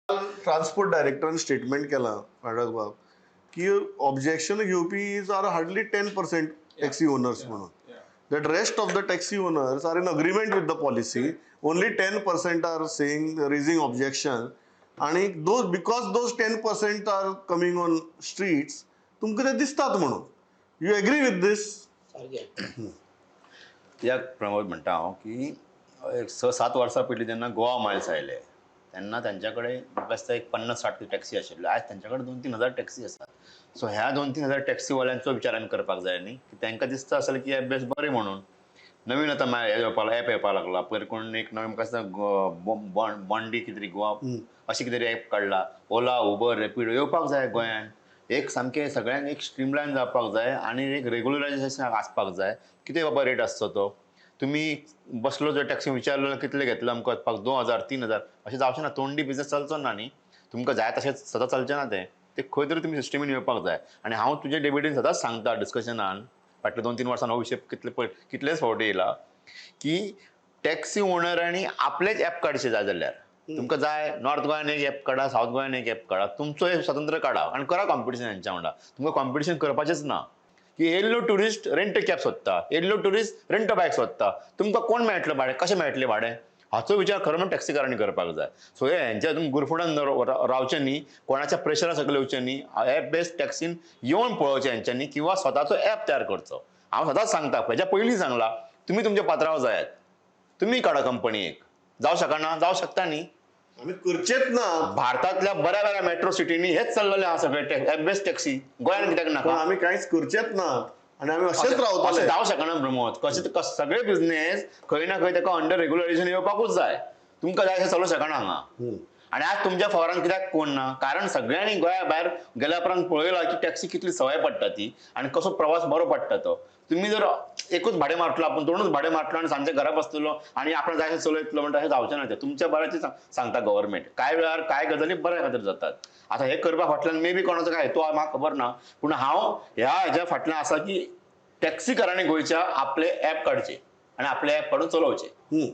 Transport डायरेक्टरान statement केला बाब की ऑब्जेक्शन घेवपी आर हार्डली 10% टॅक्सी ओनर्स म्हणून. That rest of the taxi owners are in agreement with the policy. Only 10% are saying raising objection. And because those 10% are coming on streets, तुमकां ते दिसतात म्हणून. You agree with this? त्याक Pramod म्हणटा हांव की 6-7 वर्सां पयलीं जेन्ना गोवा मायल्स आयले तेन्ना त्यांच्याकडे म्हाका दिसता एक 50-60 टॅक्सी आशिल्ल्यो. आज त्यांच्याकडे 2-3 हजार टॅक्सी आसात. सो ह्या 2-3 हजार टॅक्सीवाल्यांचो विचार आमी करपाक जाय न्ही की तांकां दिसता आसलें की एप बेस बरें म्हणून. नवीन आतां एप येवपाक लागला. पयर कोण एक नवीन म्हाका दिसता बॉन्डी कितें तरी गोवा अशें कितें तरी एप काडला. ओला उबर रॅपिडो येवपाक जाय गोंयांत. एक सामकें सगळ्यांक एक स्ट्रीमलायन जावपाक जाय आनी एक रेगुलरायजेशन आसपाक जाय. कितें बाबा रेट आसचो तो. तुम्ही बसलो जर टॅक्सी विचारलो कितले घेतलो आमकां वचपाक 2000-3000 अशें जावचें ना. तोंडी बिझनस चलचो ना न्ही. तुमकां जाय तशें सदां चलचें ना तें. खंय तरी तुमी सिस्टमीन येवपाक जाय. आनी हांव तुजे डेबिटीन सदांच सांगता डिस्कशनान फाटले 2-3 वर्सान हो विशय कितलेच फावटी येयला की टॅक्सी ओनरांनी आपलेच एप काडचे जाय जाल्यार. तुमकां जाय नॉर्थ गोंयान एक एप काडा, सावथ गोंयान एक एप काडा. तुमचो एक स्वतंत्र काडा आनी करा कॉम्पिटिशन हेंच्या वांगडा. तुमकां कॉम्पिटिशन करपाचेंच ना की येयल्लो ट्युरिस्ट रेंट कॅब सोदता, येयल्लो ट्युरिस्ट रेंट बायक सोदता. तुमकां कोण मेळटलें भाडें, कशें मेळटलें भाडें, हाचो विचार खरो म्हणून टॅक्सीकारांनी करपाक जाय. सो हेंच्या तुमी गुरफुडान रावचें न्ही, कोणाच्या प्रेशरा सकयल येवचें न्ही. एप बेस्ड टॅक्सीन येवन पळोवचें हेंच्यांनी किंवा स्वताचो एप तयार करचो. हांव सदांच सांगता, हेच्या पयलीं सांगलां, तुमी तुमचे पात्रांव जायात. तुमी काडा कंपनी एक. जावं शकना, जावं शकता न्ही. आमी करचेच ना. भारतांतल्या बऱ्या बऱ्या मेट्रो सिटींनी हेच चल्लेलें आहा सगळे एप बेस्ड टॅक्सी. गोंयान कित्याक नाका. आमी कांयच करचेच नात आनी आमी अशेंच रावतले. अशें जावं शकना प्रमोद. कशें सगळे बिझनेस खंय ना खंय ताका अंडर रेग्युलेशन येवपाकूच जाय. तुमकां जाय अशें चलूं शकना हांगा. आनी आज तुमच्या फॉरान कित्याक कोण ना. कारण सगळ्यांनी गोंया भायर गेल्या उपरांत पळयलां की टॅक्सी कितली सवाय पडटा ती आनी कसो प्रवास बरो पडटा तो. तुम्ही जर एकूच भाडें मारतलो, आपूण दोनूच भाडें मारतलो आनी सांजचे घरा बसतलो आनी आपण जाय चलयतलो म्हणटा अशें जावचें ना. तें तुमच्या बऱ्याची सांगता गव्हर्नमेंट. कांय वेळार कांय गजाली बऱ्या खातीर जातात. आतां हे करपा फाटल्यान मे बी कोणाचो काय हेतू म्हाका खबर ना. पूण हांव हेच्या फाटल्यान आसा की टॅक्सीकारांनी गोंयच्या आपले एप काडचे आनी आपले एप काडून चलोवचे.